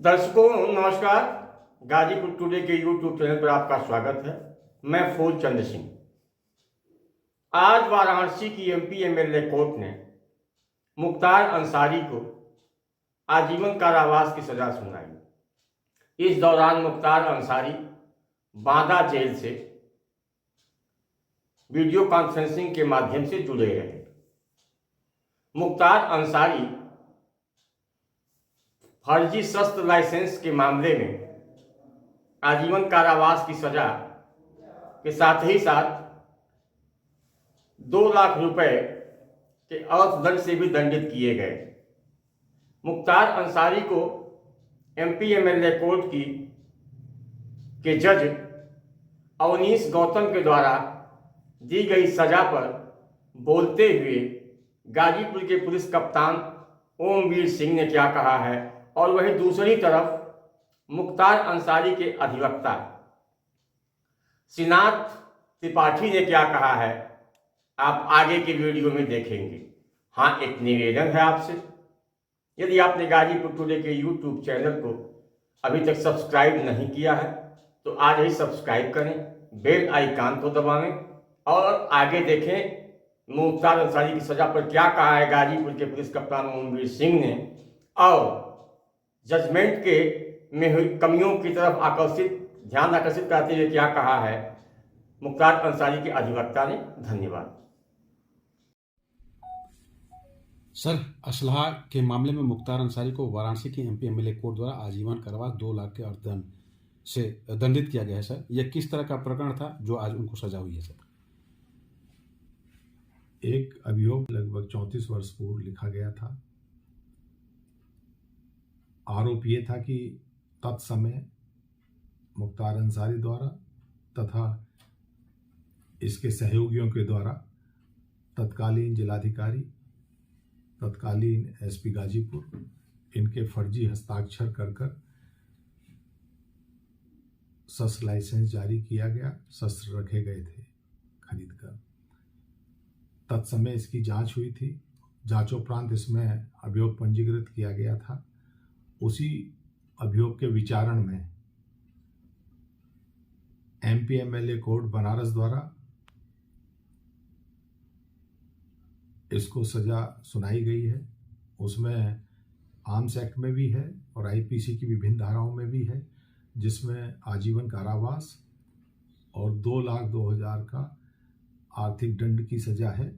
दर्शकों नमस्कार। गाजीपुर टुडे के यूट्यूब चैनल पर आपका स्वागत है। मैं फौज चंद्र सिंह। आज वाराणसी की एमपी एमएलए कोर्ट ने मुख्तार अंसारी को आजीवन कारावास की सजा सुनाई। इस दौरान मुख्तार अंसारी बांदा जेल से वीडियो कॉन्फ्रेंसिंग के माध्यम से जुड़े रहे। मुख्तार अंसारी फर्जी शस्त्र लाइसेंस के मामले में आजीवन कारावास की सजा के साथ ही साथ 2 लाख रुपए के अर्थदंड से भी दंडित किए गए। मुख्तार अंसारी को एमपी एमएलए कोर्ट के जज अवनीश गौतम के द्वारा दी गई सजा पर बोलते हुए गाजीपुर के पुलिस कप्तान ओमवीर सिंह ने क्या कहा है और वहीं दूसरी तरफ मुख्तार अंसारी के अधिवक्ता श्रीनाथ त्रिपाठी ने क्या कहा है, आप आगे के वीडियो में देखेंगे। हाँ, एक निवेदन है आपसे, यदि आपने गाजीपुर टुडे के यूट्यूब चैनल को अभी तक सब्सक्राइब नहीं किया है तो आज ही सब्सक्राइब करें, बेल आइकन को दबाएं और आगे देखें मुख्तार अंसारी की सजा पर क्या कहा है गाजीपुर के पुलिस कप्तान ओमवीर सिंह ने और जजमेंट के में हुई कमियों की तरफ ध्यान आकर्षित करते हुए क्या कहा है मुख्तार अंसारी के अधिवक्ता ने। धन्यवाद। सर, असलहा के मामले में मुख्तार अंसारी को वाराणसी की एमपी एमएलए कोर्ट द्वारा आजीवन कारावास 2 लाख के अर्थदंड से दंडित किया गया है। सर, यह किस तरह का प्रकरण था जो आज उनको सजा हुई है? सर, एक अभियोग लगभग 34 वर्ष पूर्व लिखा गया था। आरोप ये था कि तत्समय मुख्तार अंसारी द्वारा तथा इसके सहयोगियों के द्वारा तत्कालीन जिलाधिकारी, तत्कालीन एसपी गाजीपुर, इनके फर्जी हस्ताक्षर कर शस्त्र लाइसेंस जारी किया गया, शस्त्र रखे गए थे खरीद कर। तत्समय इसकी जांच हुई थी। जांचोपरांत इसमें अभियोग पंजीकृत किया गया था। उसी अभियोग के विचारण में एमपी एमएलए कोर्ट बनारस द्वारा इसको सजा सुनाई गई है। उसमें आर्म्स एक्ट में भी है और आईपीसी की विभिन्न धाराओं में भी है, जिसमें आजीवन कारावास और 2,02,000 का आर्थिक दंड की सजा है।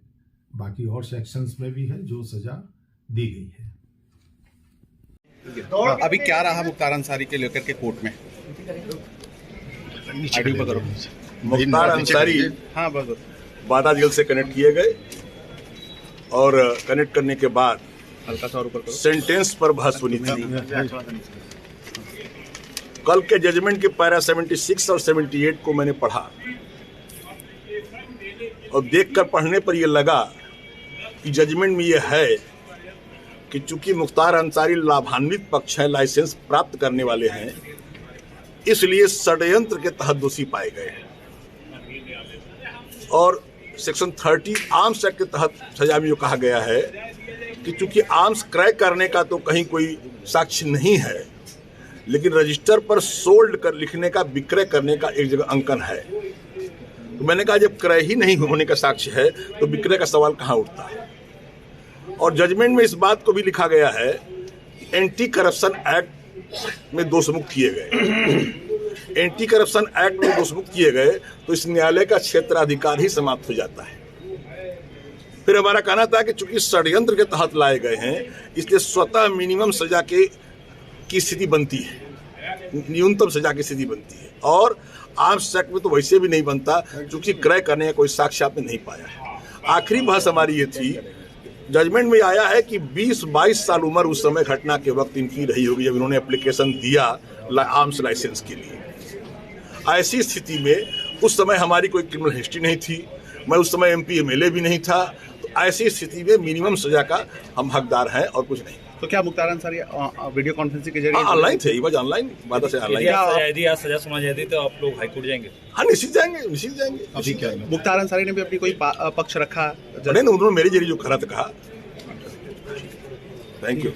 बाकी और सेक्शंस में भी है जो सजा दी गई है। अभी क्या रहा मुख्तार अंसारी के लेकर के कोर्ट में? मुख्तार अंसारी बांदा जेल से कनेक्ट किए गए और कनेक्ट करने के बाद हल्का सा ऊपर सेंटेंस पर बहस सुनी थी। कल के जजमेंट के पैरा 76 और 78 को मैंने पढ़ा और देखकर पढ़ने पर यह लगा कि जजमेंट में यह है कि चूंकि मुख्तार अंसारी लाभान्वित पक्ष है, लाइसेंस प्राप्त करने वाले हैं, इसलिए षड्यंत्र के तहत दोषी पाए गए और सेक्शन 30 आर्म्स एक्ट के तहत सजा में जो कहा गया है कि चूंकि आर्म्स क्रय करने का तो कहीं कोई साक्ष्य नहीं है, लेकिन रजिस्टर पर सोल्ड कर लिखने का, विक्रय करने का एक जगह अंकन है। तो मैंने कहा जब क्रय ही नहीं होने का साक्ष्य है तो विक्रय का सवाल कहाँ उठता है। और जजमेंट में इस बात को भी लिखा गया है कि एंटी करप्शन एक्ट में दोषमुक्त किए गए। एंटी करप्शन एक्ट में दोषमुक्त किए गए तो इस न्यायालय का क्षेत्राधिकार ही समाप्त हो जाता है। फिर हमारा कहना था कि चूंकि षड्यंत्र के तहत लाए गए हैं, इसलिए स्वतः मिनिमम सजा की स्थिति बनती है, न्यूनतम सजा की स्थिति बनती है। और आर्म्स एक्ट में तो वैसे भी नहीं बनता, चूंकि क्रय करने का कोई साक्ष्य आपने नहीं पाया है। आखिरी बहस हमारी ये थी, जजमेंट में आया है कि 20-22 साल उम्र उस समय घटना के वक्त इनकी रही होगी जब इन्होंने एप्लीकेशन दिया आर्म्स लाइसेंस के लिए। ऐसी स्थिति में उस समय हमारी कोई क्रिमिनल हिस्ट्री नहीं थी, मैं उस समय एमपी एमएलए भी नहीं था, तो ऐसी स्थिति में मिनिमम सजा का हम हकदार हैं और कुछ नहीं। तो क्या मुख्तार अंसारी वीडियो कॉन्फ्रेंसिंग के जरिए ऑनलाइन थे? बस ऑनलाइन बात से ऑनलाइन। यदि आज सजा सुना जाती तो आप लोग हाईकोर्ट जाएंगे? हाँ, निश्चित जाएंगे। अभी क्या मुख्तार अंसारी ने भी अपनी कोई पक्ष रखा? उन्होंने मेरे जरिए जो कहा था कहा। Thank you.